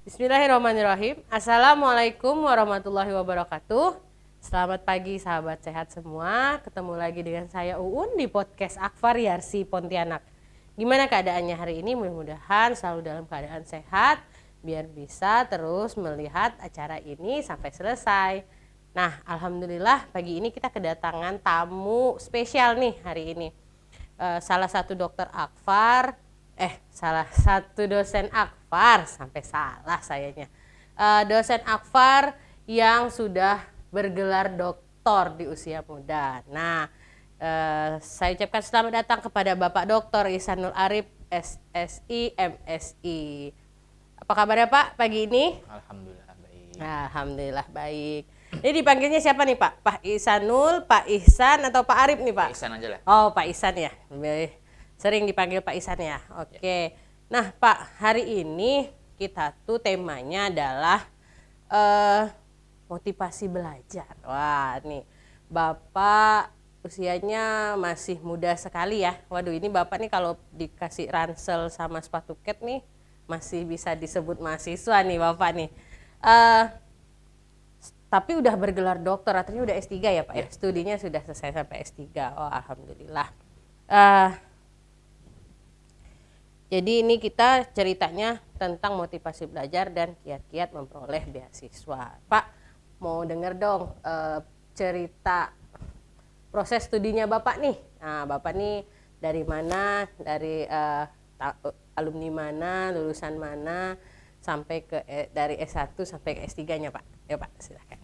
Bismillahirrahmanirrahim. Assalamualaikum warahmatullahi wabarakatuh. Selamat pagi sahabat sehat semua. Ketemu lagi dengan saya Uun di podcast Akfar Yarsi Pontianak. Gimana keadaannya hari ini? Mudah-mudahan selalu dalam keadaan sehat biar bisa terus melihat acara ini sampai selesai. Nah, alhamdulillah pagi ini kita kedatangan tamu spesial nih hari ini. Salah satu dosen Akfar, sampai salah sayanya. Dosen Akfar yang sudah bergelar doktor di usia muda. Nah, saya ucapkan selamat datang kepada Bapak Dr. Ihsanul Arif, SSI, MSI. Apa kabarnya Pak pagi ini? Alhamdulillah baik. Alhamdulillah baik. Ini dipanggilnya siapa nih Pak? Pak Ihsanul, Pak Ihsan atau Pak Arif nih Pak? Pak Ihsan aja lah. Oh Pak Ihsan ya. Sering dipanggil Pak Ihsan ya. Oke. Nah Pak, hari ini kita tuh temanya adalah motivasi belajar. Wah nih Bapak usianya masih muda sekali ya. Waduh ini Bapak nih kalau dikasih ransel sama sepatu cat nih masih bisa disebut mahasiswa nih Bapak nih. Tapi udah bergelar dokter, artinya udah S3 ya Pak ya? Studinya sudah selesai sampai S3. Oh alhamdulillah. Jadi ini kita ceritanya tentang motivasi belajar dan kiat-kiat memperoleh beasiswa. Pak, mau denger dong cerita proses studinya Bapak nih. Nah, Bapak nih dari mana, dari alumni mana, lulusan mana, sampai ke dari S1 sampai ke S3-nya Pak. Ya Pak, silakan.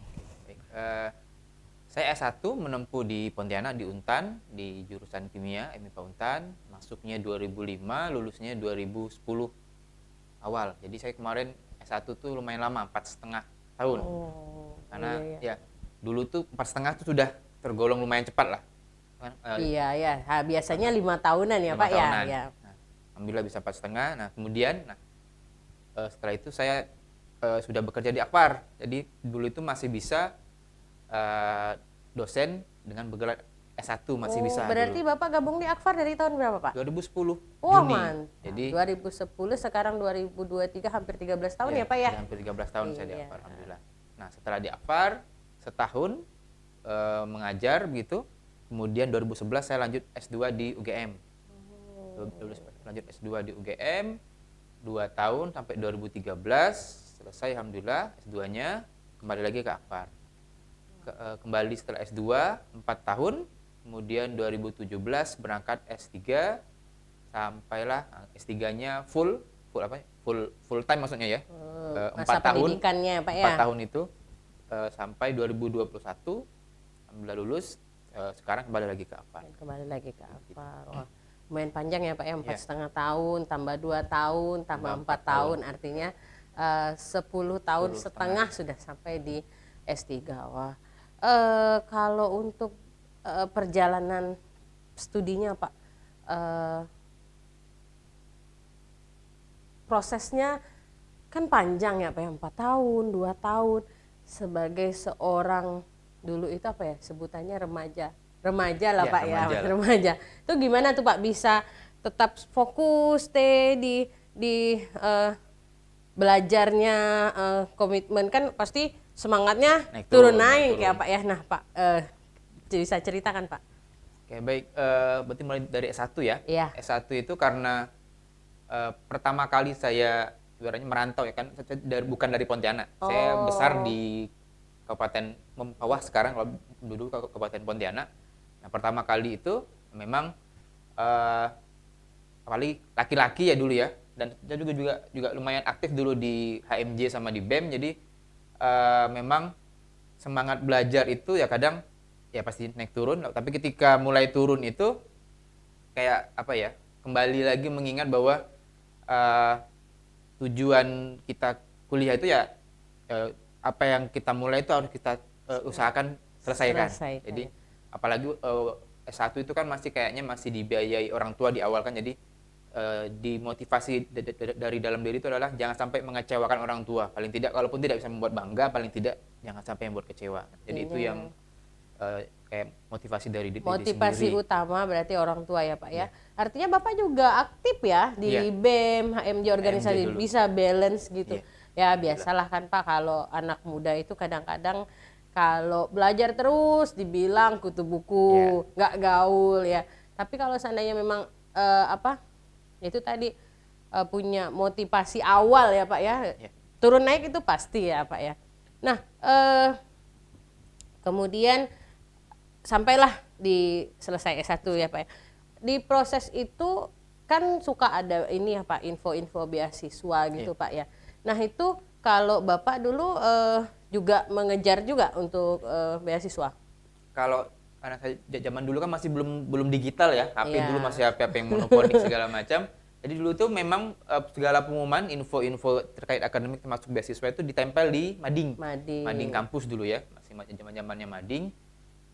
Baik, saya S1 menempuh di Pontianak di Untan di jurusan kimia MIPA Untan, masuknya 2005, lulusnya 2010 awal. Jadi saya kemarin S1 tuh lumayan lama, 4,5 tahun. Karena ya dulu tuh 4,5 tuh sudah tergolong lumayan cepat lah. Iya ya, biasanya 5 tahunan ya Pak ya. Nah, alhamdulillah bisa 4,5. Nah kemudian, setelah itu saya sudah bekerja di Akfar. Jadi dulu itu masih bisa dosen dengan bergelar S1 masih bisa. Berarti dulu. Bapak gabung di Akfar dari tahun berapa Pak? 2010 Juni. Mantap. Jadi 2010 sekarang 2023 hampir 13 tahun ya Pak ya? Hampir 13 tahun saya di Akfar, alhamdulillah. Nah setelah di Akfar setahun mengajar begitu. Kemudian 2011 saya lanjut S2 di UGM. Lanjut S2 di UGM 2 tahun sampai 2013 selesai alhamdulillah S2-nya, kembali lagi ke Akfar. Kembali setelah S2 4 tahun, kemudian 2017 berangkat S3 sampailah S3-nya full time maksudnya ya. 4 tahun Pak ya. 4 tahun itu sampai 2021 alhamdulillah lulus. Sekarang kembali lagi ke Akfar. Wah, lumayan panjang ya Pak ya, 4,5 tahun tambah 2 tahun tambah 4 tahun artinya 10 tahun setengah sudah sampai di S3. Wah. Kalau untuk perjalanan studinya Pak, prosesnya kan panjang ya Pak ya, 4 tahun, 2 tahun sebagai seorang dulu itu apa ya sebutannya remaja lah Pak ya, remaja. Itu gimana tuh Pak bisa tetap fokus di belajarnya, komitmen kan pasti semangatnya turun naik ya Pak ya. Nah Pak bisa ceritakan Pak. Oke baik, berarti mulai dari S1 ya. Iya. S1 itu karena pertama kali saya ibaratnya merantau ya kan, bukan dari Pontianak. Saya besar di Kabupaten Mempawah sekarang, kalau dulu Kabupaten Pontianak. Nah pertama kali itu memang apalagi laki-laki ya dulu ya, dan saya juga lumayan aktif dulu di HMJ sama di BEM. Jadi memang semangat belajar itu ya kadang ya pasti naik turun, tapi ketika mulai turun itu kayak apa ya, kembali lagi mengingat bahwa tujuan kita kuliah itu ya apa yang kita mulai itu harus kita usahakan selesaikan. Jadi apalagi S1 itu kan kayaknya masih dibiayai orang tua di awal kan, jadi dimotivasi dari dalam diri itu adalah jangan sampai mengecewakan orang tua. Paling tidak kalaupun tidak bisa membuat bangga, paling tidak jangan sampai membuat kecewa. Jadi itu yang kayak motivasi dari diri Motivasi sendiri. utama berarti orang tua ya Pak ya. Artinya Bapak juga aktif ya di Iya. BEM, HMJ organisasi, dulu. bisa balance gitu. Iya. Ya biasalah kan Pak, kalau anak muda itu kadang-kadang kalau belajar terus dibilang kutu buku, nggak gaul ya. Tapi kalau seandainya memang itu tadi punya motivasi awal ya Pak ya, turun naik itu pasti ya Pak ya. Nah kemudian sampailah di selesai S1 ya Pak ya. Di proses itu kan suka ada ini ya Pak, info-info beasiswa gitu Pak ya. Nah itu kalau Bapak dulu juga mengejar juga untuk beasiswa? Kalau karena saya zaman dulu kan masih belum digital ya, HP Iya. dulu masih HP yang monoponik segala macam. Jadi dulu tuh memang segala pengumuman, info-info terkait akademik termasuk beasiswa itu ditempel di mading. Mading kampus dulu ya, masih zaman-zamannya mading.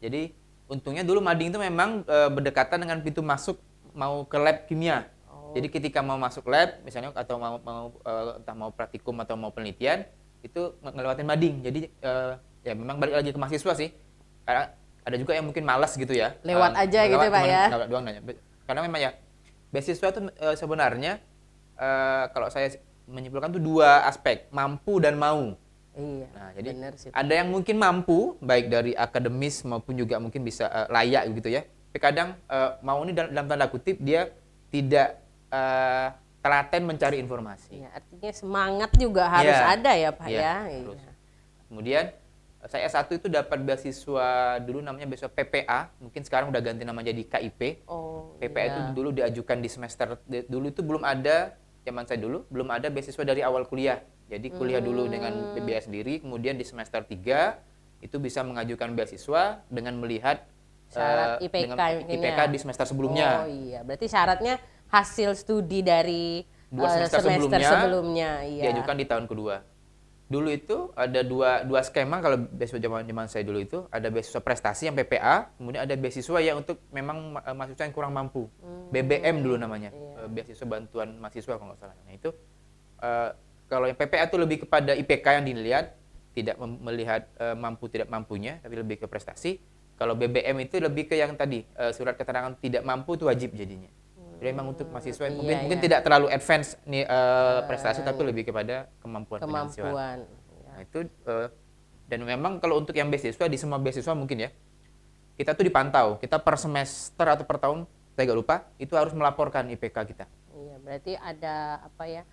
Jadi untungnya dulu mading itu memang berdekatan dengan pintu masuk mau ke lab kimia. Jadi ketika mau masuk lab misalnya atau entah mau praktikum atau mau penelitian itu ngelewatin mading. Jadi ya memang balik lagi ke mahasiswa sih. Karena ada juga yang mungkin malas gitu ya. Lewat aja gitu Pak ya. Lewat doang nanya. Karena memang ya beasiswa itu sebenarnya kalau saya menyimpulkan tuh dua aspek, mampu dan mau. Iya. Nah, jadi Bener sih. ada yang mungkin mampu baik dari akademis maupun juga mungkin bisa layak gitu ya. Tapi kadang mau ini dalam tanda kutip dia tidak telaten mencari informasi. Iya, artinya semangat juga harus ada ya Pak ya. Terus. Iya. Kemudian saya S1 itu dapat beasiswa dulu namanya beasiswa PPA, mungkin sekarang udah ganti nama jadi KIP. PPA itu dulu diajukan di semester dulu itu belum ada, zaman saya dulu belum ada beasiswa dari awal kuliah. Jadi kuliah dulu dengan biaya sendiri, kemudian di semester 3 itu bisa mengajukan beasiswa dengan melihat Syarat IPK dengan IPK di semester sebelumnya. Oh iya, berarti syaratnya hasil studi dari 2 semester sebelumnya iya. diajukan di tahun kedua. Dulu itu ada dua skema kalau beasiswa zaman saya dulu itu, ada beasiswa prestasi yang PPA, kemudian ada beasiswa yang untuk memang mahasiswa yang kurang mampu. BBM dulu namanya, beasiswa bantuan mahasiswa kalau nggak salah. Nah itu kalau yang PPA itu lebih kepada IPK yang dilihat, tidak melihat mampu tidak mampunya, tapi lebih ke prestasi. Kalau BBM itu lebih ke yang tadi, surat keterangan tidak mampu itu wajib jadinya. Jadi memang untuk mahasiswa mungkin tidak terlalu advance nih prestasi, tapi lebih kepada kemampuan. Finansial. Nah itu dan memang kalau untuk yang beasiswa di semua beasiswa mungkin ya, kita tuh dipantau, kita per semester atau per tahun, saya nggak lupa, itu harus melaporkan IPK kita. Iya, berarti ada apa ya?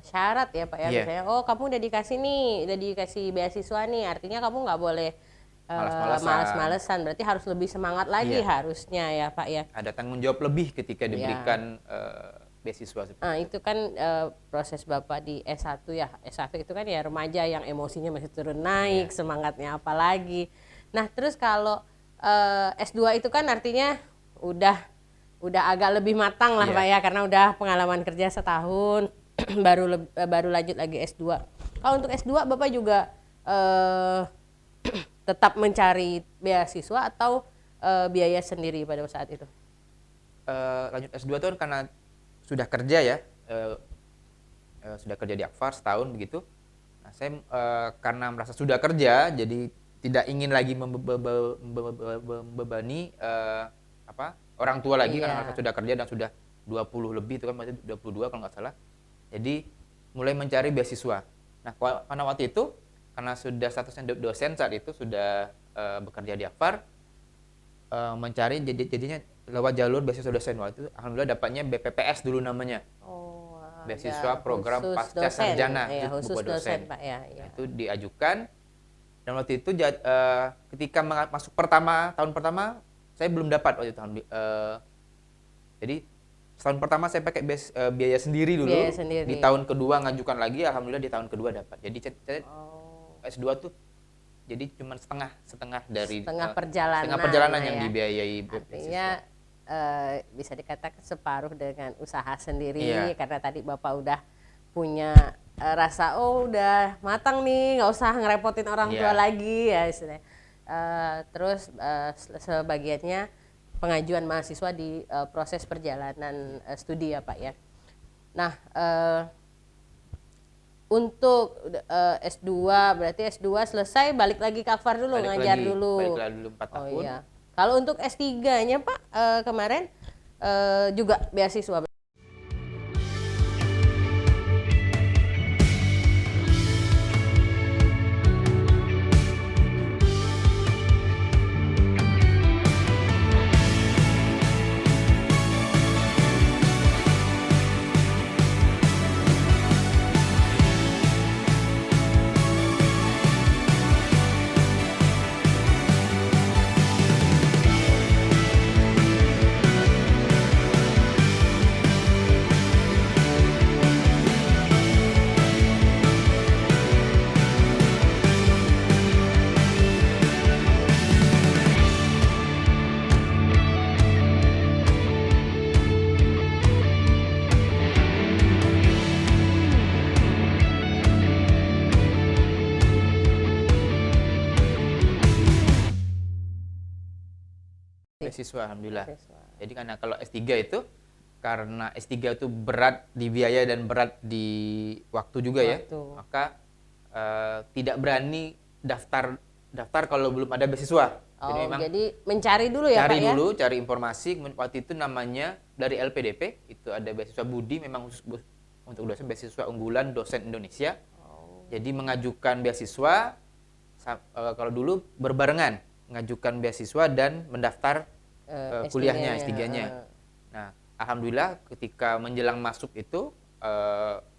Syarat ya Pak ya, misalnya kamu udah dikasih beasiswa nih, artinya kamu nggak boleh males-malesan, berarti harus lebih semangat lagi harusnya ya Pak ya. Ada tanggung jawab lebih ketika diberikan beasiswa. Nah itu kan proses Bapak di S1 ya, S1 itu kan ya remaja yang emosinya masih turun naik, semangatnya apalagi. Nah terus kalau S2 itu kan artinya udah agak lebih matang lah Pak ya, karena udah pengalaman kerja setahun, baru lanjut lagi S2. Kalau untuk S2 Bapak juga tetap mencari beasiswa atau biaya sendiri pada saat itu? Lanjut S2 itu kan karena sudah kerja ya, sudah kerja di Akfar setahun begitu. Nah, saya karena merasa sudah kerja, jadi tidak ingin lagi membebani orang tua lagi, karena mereka sudah kerja dan sudah 20 lebih, itu kan masih 22 kalau nggak salah. Jadi mulai mencari beasiswa. Nah, karena waktu itu karena sudah statusnya dosen saat itu, sudah bekerja di Akfar, mencari jadinya lewat jalur beasiswa dosen. Waktu itu alhamdulillah dapatnya BPPS dulu namanya, beasiswa program pasca sarjana, khusus dosen Pak ya. Itu diajukan, dan waktu itu ketika masuk tahun pertama saya belum dapat waktu itu. Jadi tahun pertama saya pakai biaya sendiri dulu. Di tahun kedua ngajukan lagi, alhamdulillah di tahun kedua dapat. Jadi saya S2 tuh jadi cuma setengah dari perjalanan yang dibiayai. Artinya bisa dikatakan separuh dengan usaha sendiri, karena tadi Bapak udah punya rasa udah matang nih, nggak usah ngerepotin orang tua lagi ya istilahnya. Terus sebagiannya pengajuan mahasiswa di proses perjalanan studi ya Pak ya. Nah Untuk S2 berarti S2 selesai balik lagi ke Akfar dulu, ngajar dulu. Balik lagi dulu 4 tahun. Oh iya. Kalau untuk S3-nya Pak kemarin juga beasiswa. Beasiswa alhamdulillah. Jadi karena kalau S3 itu karena S3 itu berat di biaya dan berat di waktu juga ya. Maka tidak berani daftar kalau belum ada beasiswa. Jadi mencari dulu ya Pak ya? Cari dulu, cari informasi. Waktu itu namanya dari LPDP, itu ada beasiswa Budi, memang khusus untuk dosen, beasiswa unggulan dosen Indonesia. Jadi mengajukan beasiswa, kalau dulu berbarengan, mengajukan beasiswa dan mendaftar kuliahnya, S3-nya. Nah, alhamdulillah ketika menjelang masuk itu,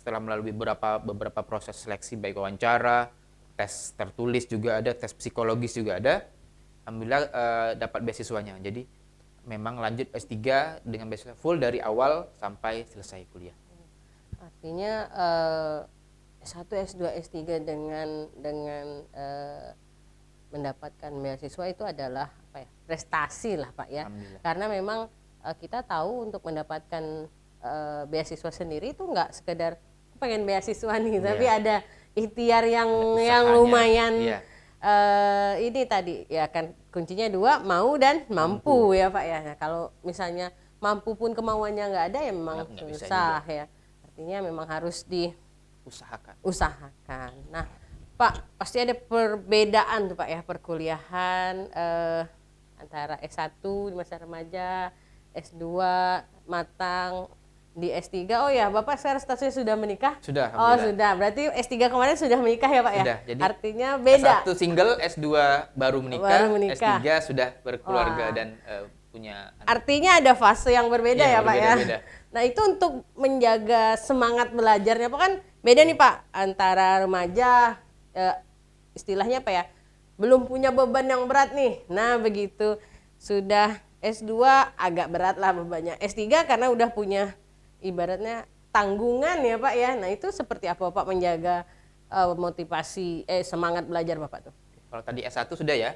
setelah melalui beberapa proses seleksi, baik wawancara, tes tertulis juga ada, tes psikologis juga ada, alhamdulillah dapat beasiswanya. Jadi memang lanjut S3 dengan beasiswa full dari awal sampai selesai kuliah. Artinya S1, S2, S3 dengan mendapatkan beasiswa itu adalah apa ya, prestasi lah Pak ya. Karena memang kita tahu untuk mendapatkan beasiswa sendiri itu nggak sekedar pengen beasiswa nih, tapi ada ikhtiar yang lumayan. Ini tadi ya kan kuncinya 2, mau dan mampu ya Pak ya. Nah, kalau misalnya mampu pun kemauannya nggak ada ya memang susah ya. Artinya memang harus diusahakan. Nah Pak, pasti ada perbedaan tuh Pak ya, perkuliahan antara S1 di masa remaja, S2 matang, di S3. Oh ya, Bapak sekarang statusnya sudah menikah? Sudah. Oh sudah, berarti S3 kemarin sudah menikah ya Pak ya? Sudah, jadi artinya beda. S1 single, S2 baru menikah. S3 sudah berkeluarga dan punya anak. Artinya ada fase yang berbeda ya Pak ya? Beda. Nah itu untuk menjaga semangat belajarnya Pak, kan beda nih Pak antara remaja, istilahnya apa ya, belum punya beban yang berat nih. Nah begitu sudah S2 agak berat lah bebannya. S3 karena udah punya ibaratnya tanggungan ya Pak ya. Nah itu seperti apa Pak menjaga motivasi semangat belajar Bapak tuh? Kalau tadi S1 sudah ya,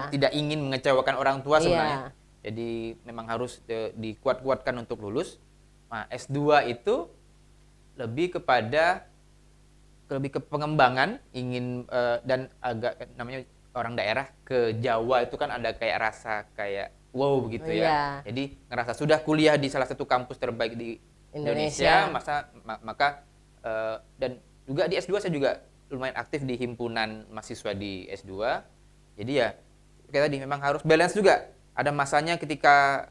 tidak ingin mengecewakan orang tua sebenarnya. Jadi memang harus dikuat-kuatkan untuk lulus. Nah S2 itu lebih ke pengembangan, ingin dan agak namanya orang daerah ke Jawa itu kan ada kayak rasa kayak wow begitu ya. Jadi ngerasa sudah kuliah di salah satu kampus terbaik di Indonesia, maka dan juga di S2 saya juga lumayan aktif di himpunan mahasiswa di S2. Jadi ya kayak tadi memang harus balance juga. Ada masanya ketika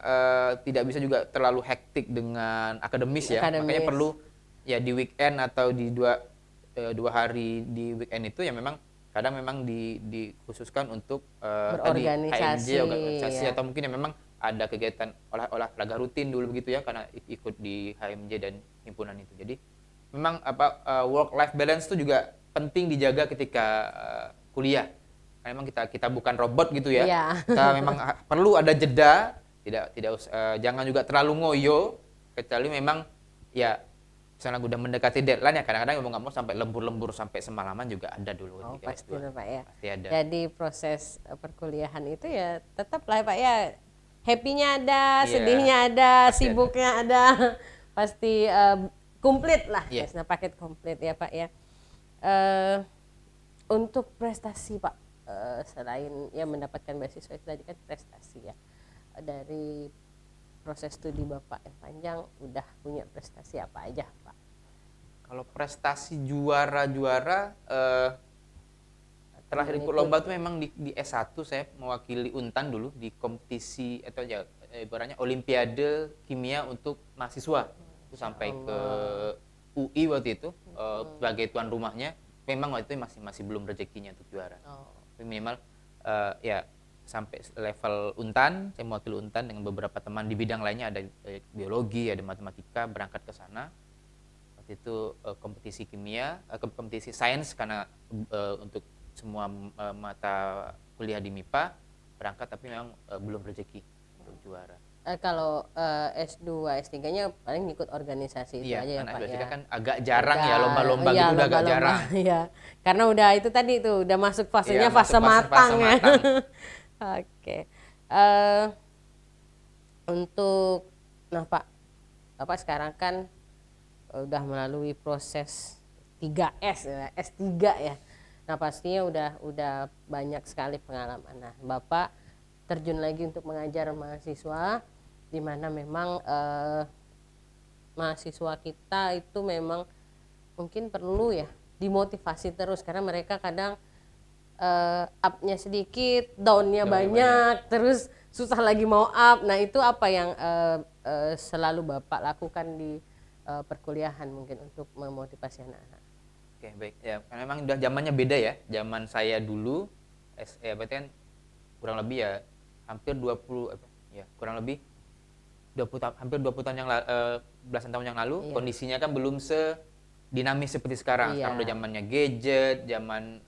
tidak bisa juga terlalu hektik dengan akademis ya. Makanya perlu ya di weekend atau di dua hari di weekend itu ya memang kadang memang dikhususkan untuk berorganisasi, organisasi atau mungkin ya memang ada kegiatan olahraga rutin dulu begitu ya, karena ikut di HMJ dan himpunan itu. Jadi memang work life balance itu juga penting dijaga ketika kuliah. Karena memang kita bukan robot gitu ya. Kita memang perlu ada jeda, jangan juga terlalu ngoyo, kecuali memang ya misalnya udah mendekati deadline ya kadang-kadang mau nggak mau sampai lembur sampai semalaman juga ada dulu. Pasti lah Pak ya. Pasti ada. Jadi proses perkuliahan itu ya tetap lah Pak ya, happy-nya ada, sedihnya ada, sibuknya ada, pasti komplit lah, paket komplit ya Pak ya. Untuk prestasi Pak, selain ya mendapatkan beasiswa itu tadi kan prestasi ya, dari proses studi Bapak yang panjang udah punya prestasi apa aja Pak? Kalau prestasi juara-juara terakhir ikut Ikut. lomba tuh memang di S1 saya mewakili Untan dulu di kompetisi atau ya ibaratnya Olimpiade Kimia untuk mahasiswa. Itu sampai ke UI waktu itu sebagai tuan rumahnya. Memang waktu itu masih belum rezekinya untuk juara. Tapi minimal ya sampai level Untan, saya mewakili Untan dengan beberapa teman di bidang lainnya, ada biologi, ada matematika, berangkat ke sana. Waktu itu kompetisi kimia, kompetisi sains karena untuk semua mata kuliah di MIPA berangkat, tapi memang belum rezeki untuk juara. Kalau S2, S3-nya paling ikut organisasi itu Iya, aja ya karena Pak S2 ya. kan agak jarang ya Udah, lomba-lomba iya, gitu, udah agak lomba-lomba, jarang. iya. Karena udah itu tadi tuh udah masuk fasenya Iya, fase masuk matang fase ya. matang. Oke. Eh, untuk nah Pak, Bapak sekarang kan udah melalui proses 3S ya, S3 ya. Nah, pastinya udah banyak sekali pengalaman. Nah, Bapak terjun lagi untuk mengajar mahasiswa di mana memang mahasiswa kita itu memang mungkin perlu ya dimotivasi terus karena mereka kadang up-nya sedikit, down-nya banyak, terus susah lagi mau up. Nah, itu apa yang selalu Bapak lakukan di perkuliahan mungkin untuk memotivasi anak-anak? Oke, baik. Ya, karena memang udah zamannya beda ya. Zaman saya dulu berarti kan kurang lebih ya hampir 20 ya, kurang lebih 20 hampir 20 tahun belasan tahun yang lalu, Iya. kondisinya kan belum dinamis seperti sekarang. Iya. Sekarang udah zamannya gadget, zaman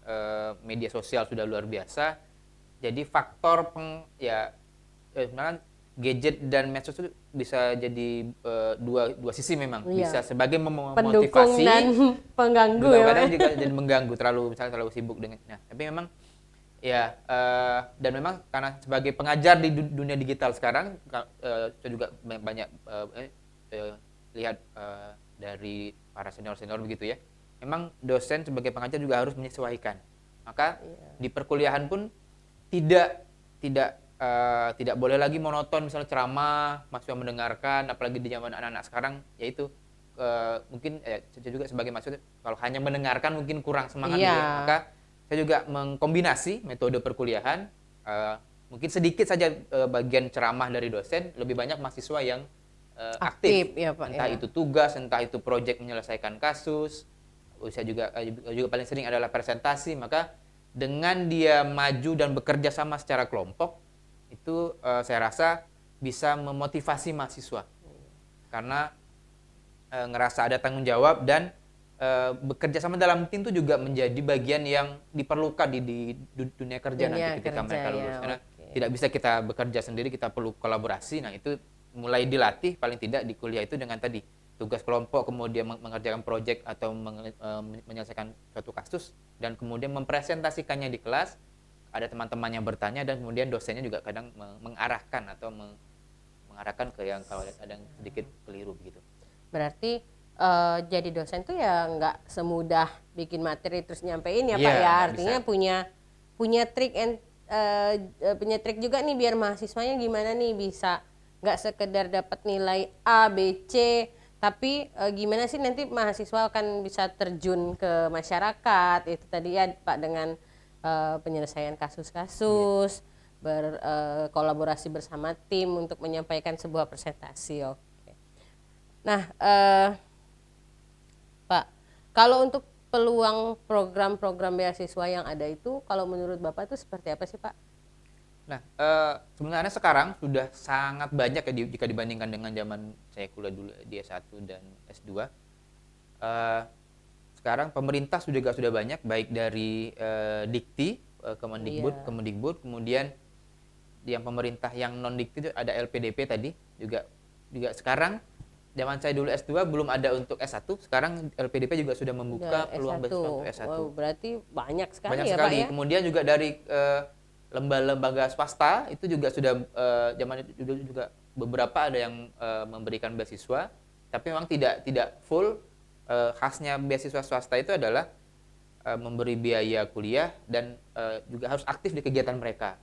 media sosial sudah luar biasa. Jadi faktor sebenarnya gadget dan medsos itu bisa jadi dua sisi memang. Iya. Bisa sebagai Pendukung memotivasi dan pengganggu juga ya Pak. kadang juga jadi mengganggu misalnya terlalu sibuk dengan. Nah, tapi memang ya dan memang karena sebagai pengajar di dunia digital sekarang saya juga banyak lihat dari para senior begitu ya. Memang dosen sebagai pengajar juga harus menyesuaikan. Maka di perkuliahan pun tidak boleh lagi monoton, misalnya ceramah mahasiswa mendengarkan, apalagi di zaman anak-anak sekarang, yaitu mungkin saya juga sebagai mahasiswa kalau hanya mendengarkan mungkin kurang semangat gitu ya. Maka saya juga mengkombinasi metode perkuliahan, mungkin sedikit saja bagian ceramah dari dosen, lebih banyak mahasiswa yang aktif ya Pak, entah ya. itu tugas, entah itu proyek menyelesaikan kasus. Saya juga paling sering adalah presentasi. Maka dengan dia maju dan bekerja sama secara kelompok, itu saya rasa bisa memotivasi mahasiswa karena ngerasa ada tanggung jawab dan bekerja sama dalam tim itu juga menjadi bagian yang diperlukan di dunia kerja nanti ketika mereka lulus, karena tidak bisa kita bekerja sendiri, kita perlu kolaborasi. Nah, itu mulai dilatih paling tidak di kuliah itu dengan tadi tugas kelompok, kemudian mengerjakan proyek atau menyelesaikan suatu kasus, dan kemudian mempresentasikannya di kelas. Ada teman-teman yang bertanya dan kemudian dosennya juga kadang mengarahkan atau mengarahkan ke yang kalau ada yang sedikit keliru begitu. Berarti jadi dosen tuh ya nggak semudah bikin materi terus nyampein ya Pak Iya, ya. nggak Artinya bisa. punya punya trik juga nih biar mahasiswanya gimana nih bisa nggak sekedar dapat nilai A, B, C, tapi gimana sih nanti mahasiswa akan bisa terjun ke masyarakat itu tadi ya Pak dengan penyelesaian kasus-kasus, berkolaborasi bersama tim untuk menyampaikan sebuah presentasi. Oke. Nah, Pak, kalau untuk peluang program-program beasiswa yang ada itu, kalau menurut Bapak itu seperti apa sih Pak? Nah, sebenarnya sekarang sudah sangat banyak ya jika dibandingkan dengan zaman saya kuliah dulu di S1 dan S2. Sekarang pemerintah sudah banyak, baik dari Dikti, Kemendikbud, kemudian yang pemerintah yang non Dikti itu ada LPDP tadi, juga sekarang zaman saya dulu S2 belum ada untuk S1, sekarang LPDP juga sudah membuka peluang beasiswa untuk S1. Wow, berarti banyak sekali Banyak ya sekali. Pak ya? Kemudian juga dari lembaga swasta itu juga sudah zaman itu juga beberapa ada yang memberikan beasiswa, tapi memang tidak full. Khasnya beasiswa swasta itu adalah memberi biaya kuliah dan juga harus aktif di kegiatan mereka.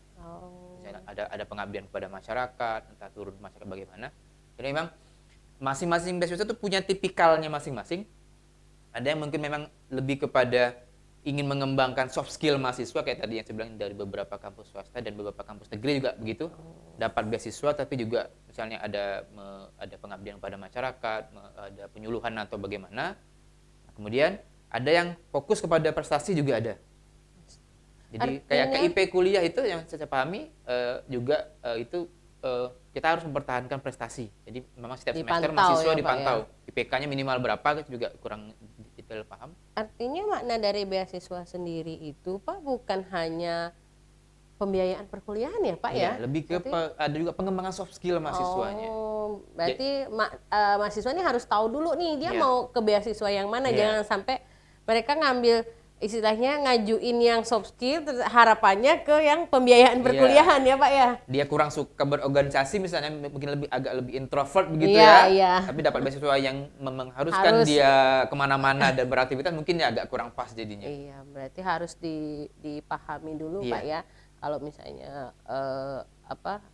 Misalnya ada pengabdian kepada masyarakat, entah turun masyarakat bagaimana. Jadi memang masing-masing beasiswa itu punya tipikalnya masing-masing. Ada yang mungkin memang lebih kepada ingin mengembangkan soft skill mahasiswa kayak tadi yang saya bilang dari beberapa kampus swasta dan beberapa kampus negeri juga begitu. Dapat beasiswa tapi juga misalnya ada pengabdian pada masyarakat, ada penyuluhan atau bagaimana. Nah, kemudian ada yang fokus kepada prestasi juga ada. Jadi kayak Artinya- KIP kuliah itu yang saya pahami juga itu kita harus mempertahankan prestasi. Jadi memang setiap semester Dipantau mahasiswa ya, Pak, dipantau. IPK-nya minimal berapa itu juga kurang detail paham. Artinya makna dari beasiswa sendiri itu Pak bukan hanya pembiayaan perkuliahan ya Pak ya? Lebih ke ada juga pengembangan soft skill mahasiswanya. Oh, berarti mahasiswa ini harus tahu dulu nih dia Iya. mau ke beasiswa yang mana, Iya. jangan sampai mereka ngambil istilahnya ngajuin yang soft skill harapannya ke yang pembiayaan Iya. perkuliahan ya Pak ya. Dia kurang suka berorganisasi misalnya, mungkin agak lebih introvert begitu Iya, ya. iya. Tapi dapat beasiswa yang mengharuskan Harus. dia kemana-mana dan beraktivitas mungkin ya agak kurang pas jadinya. Iya, berarti harus dipahami dulu Iya. Pak ya. Kalau misalnya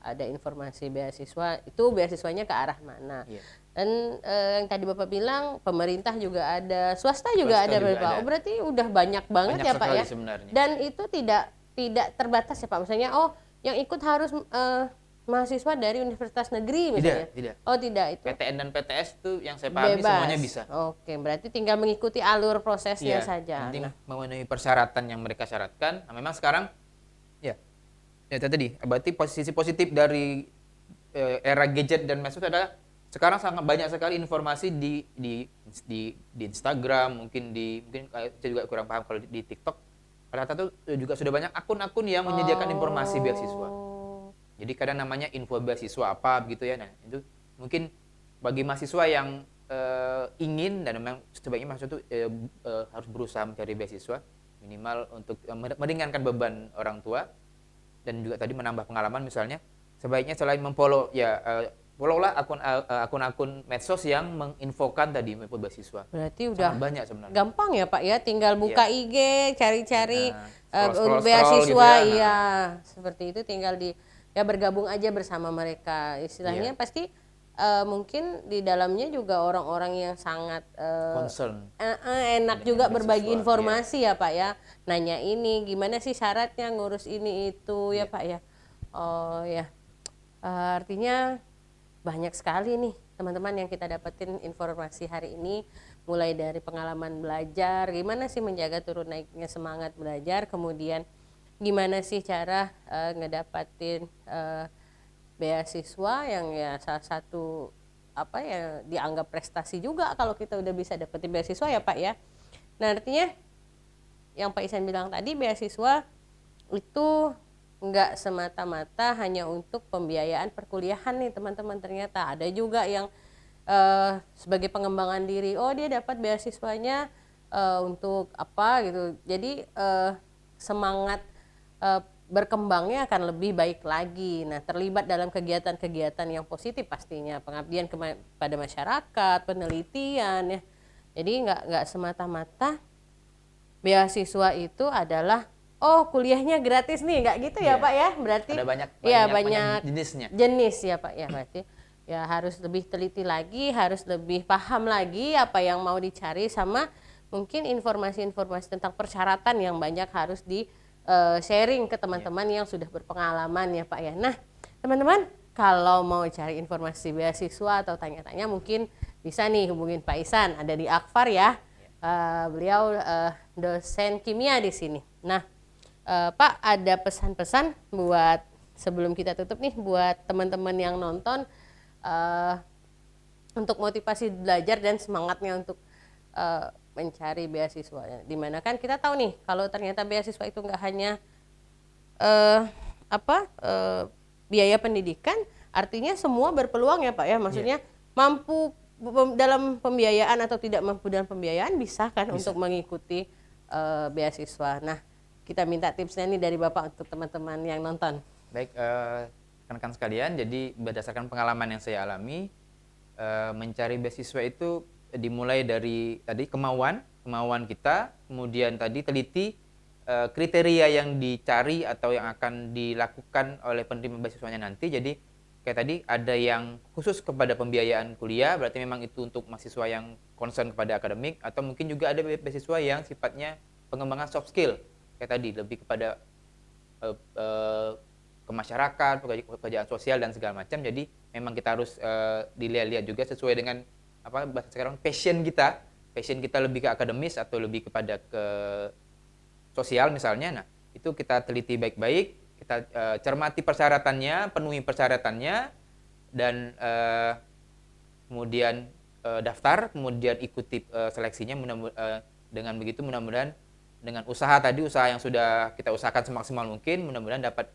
ada informasi beasiswa, itu beasiswanya ke arah mana. Iya. Dan yang tadi Bapak bilang pemerintah juga ada, swasta juga Swasta ada, juga Pak. ada. Oh, berarti udah banyak banget Banyak ya Pak sekali ya. sebenarnya. Dan itu tidak terbatas ya Pak. Misalnya yang ikut harus mahasiswa dari universitas negeri misalnya. Tidak. Oh, tidak itu. PTN dan PTS itu yang saya pahami Bebas. semuanya bisa. Oke, berarti tinggal mengikuti alur prosesnya Iya, saja. penting Nah, memenuhi persyaratan yang mereka syaratkan. Nah, memang sekarang ya tadi berarti posisi positif dari era gadget dan medsos adalah sekarang sangat banyak sekali informasi di Instagram, mungkin saya juga kurang paham kalau di TikTok. Rata-rata juga sudah banyak akun-akun yang menyediakan informasi beasiswa. Jadi kadang namanya info beasiswa apa begitu ya. Nah, itu mungkin bagi mahasiswa yang ingin dan memang sebaiknya mahasiswa itu harus berusaha mencari beasiswa minimal untuk meringankan beban orang tua dan juga tadi menambah pengalaman misalnya. Sebaiknya selain memfollow follow-lah akun-akun medsos yang menginfokan tadi info beasiswa. berarti udah Sangat banyak sebenarnya. gampang ya Pak ya, tinggal buka IG, cari-cari scroll beasiswa, gitu ya. iya seperti itu, tinggal bergabung aja bersama mereka. Istilahnya Iya. pasti mungkin di dalamnya juga orang-orang yang sangat Concern. enak Dengan juga beasiswa, berbagi informasi ya Pak ya. Nanya ini gimana sih syaratnya ngurus ini itu ya Pak ya. Oh ya. Artinya banyak sekali nih teman-teman yang kita dapetin informasi hari ini, mulai dari pengalaman belajar, gimana sih menjaga turun naiknya semangat belajar, kemudian gimana sih cara ngedapatin beasiswa yang ya salah satu ya dianggap prestasi juga kalau kita udah bisa dapetin beasiswa ya Pak ya. Nah, artinya yang Pak Ihsan bilang tadi, beasiswa itu nggak semata-mata hanya untuk pembiayaan perkuliahan nih teman-teman, ternyata ada juga yang sebagai pengembangan diri. Oh, dia dapat beasiswanya untuk apa gitu. Jadi semangat berkembangnya akan lebih baik lagi. Nah, terlibat dalam kegiatan-kegiatan yang positif pastinya, pengabdian kepada masyarakat, penelitian ya. Jadi nggak semata-mata beasiswa itu adalah kuliahnya gratis nih, nggak gitu ya Iya. Pak ya. Berarti Ada banyak jenisnya. jenis ya Pak ya. Berarti ya harus lebih teliti lagi, harus lebih paham lagi apa yang mau dicari, sama mungkin informasi-informasi tentang persyaratan yang banyak harus di sharing ke teman-teman yang sudah berpengalaman ya Pak ya. Nah, teman-teman kalau mau cari informasi beasiswa atau tanya-tanya mungkin bisa nih hubungin Pak Ihsan, ada di Akfar ya. Beliau dosen kimia di sini. Nah, Pak, ada pesan-pesan buat sebelum kita tutup nih buat teman-teman yang nonton untuk motivasi belajar dan semangatnya untuk mencari beasiswa. Dimana kan kita tahu nih kalau ternyata beasiswa itu nggak hanya biaya pendidikan, artinya semua berpeluang ya Pak ya. Maksudnya mampu dalam pembiayaan atau tidak mampu dalam pembiayaan bisa kan untuk mengikuti beasiswa. Nah, kita minta tipsnya nih dari Bapak untuk teman-teman yang nonton. Baik, rekan-rekan sekalian, jadi berdasarkan pengalaman yang saya alami, mencari beasiswa itu dimulai dari tadi kemauan kita, kemudian tadi teliti kriteria yang dicari atau yang akan dilakukan oleh penerima beasiswanya nanti. Jadi kayak tadi ada yang khusus kepada pembiayaan kuliah, berarti memang itu untuk mahasiswa yang concern kepada akademik, atau mungkin juga ada beasiswa yang sifatnya pengembangan soft skill, kayak tadi lebih kepada ke masyarakat, pekerjaan sosial dan segala macam. Jadi memang kita harus dilihat-lihat juga sesuai dengan apa bahasa sekarang passion kita. Passion kita lebih ke akademis atau lebih kepada ke sosial misalnya. Nah, itu kita teliti baik-baik, kita cermati persyaratannya, penuhi persyaratannya, dan kemudian daftar, kemudian ikuti seleksinya. Dengan begitu mudah-mudahan dengan usaha yang sudah kita usahakan semaksimal mungkin, mudah-mudahan dapat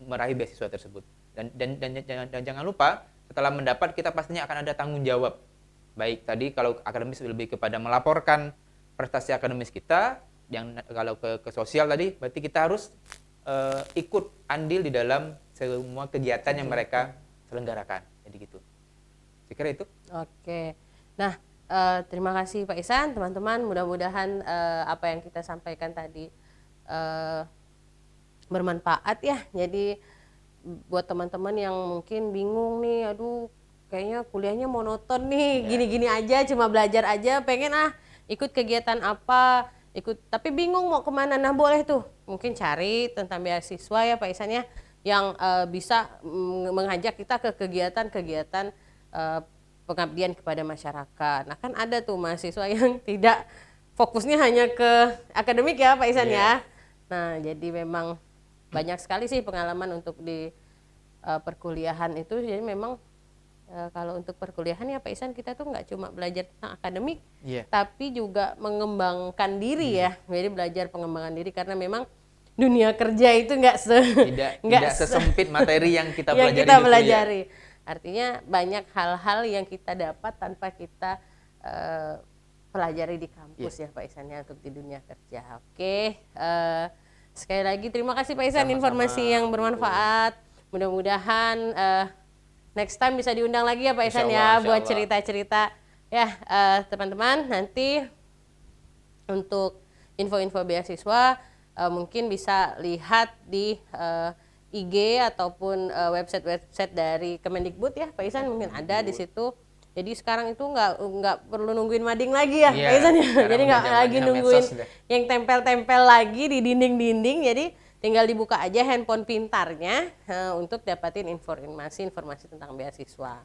meraih beasiswa tersebut. Dan jangan lupa setelah mendapat kita pastinya akan ada tanggung jawab. Baik tadi kalau akademis lebih kepada melaporkan prestasi akademis kita, yang kalau ke sosial tadi berarti kita harus ikut andil di dalam semua kegiatan yang mereka selenggarakan. Jadi gitu. Saya kira itu. Oke. Nah, terima kasih Pak Ihsan, teman-teman. Mudah-mudahan apa yang kita sampaikan tadi bermanfaat ya. Jadi buat teman-teman yang mungkin bingung nih, aduh kayaknya kuliahnya monoton nih, gini-gini aja, cuma belajar aja, pengen ikut kegiatan apa, tapi bingung mau kemana. Nah boleh tuh mungkin cari tentang beasiswa ya Pak Ihsan ya, yang bisa mengajak kita ke kegiatan-kegiatan pengabdian kepada masyarakat. Nah kan ada tuh mahasiswa yang tidak fokusnya hanya ke akademik ya Pak Ihsan ya. Nah jadi memang banyak sekali sih pengalaman untuk di perkuliahan itu. Jadi memang kalau untuk perkuliahan ya Pak Ihsan, kita tuh nggak cuma belajar tentang akademik, tapi juga mengembangkan diri ya. Jadi belajar pengembangan diri, karena memang dunia kerja itu nggak sesempit materi yang kita pelajari. Artinya banyak hal-hal yang kita dapat tanpa kita pelajari di kampus ya Pak Ihsan ya, untuk di dunia kerja. Oke, sekali lagi terima kasih Pak Ihsan, informasi yang bermanfaat. Mudah-mudahan next time bisa diundang lagi ya Pak Ihsan ya, buat cerita-cerita ya. Teman-teman nanti untuk info-info beasiswa mungkin bisa lihat di IG ataupun website dari Kemendikbud ya Pak Ihsan, mungkin ada di situ. Jadi sekarang itu nggak perlu nungguin mading lagi ya Pak Ihsan ya. Jadi nggak lagi nungguin yang tempel-tempel lagi di dinding-dinding. Jadi tinggal dibuka aja handphone pintarnya untuk dapatin informasi tentang beasiswa.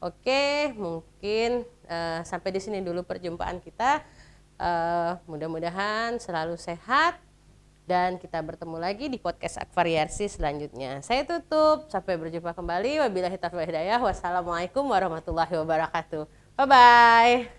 Oke, mungkin sampai di sini dulu perjumpaan kita. Mudah-mudahan selalu sehat dan kita bertemu lagi di podcast Akvariasi selanjutnya. Saya tutup, sampai berjumpa kembali. Wabillahi taufiq wal hidayah. Wassalamualaikum warahmatullahi wabarakatuh. Bye bye.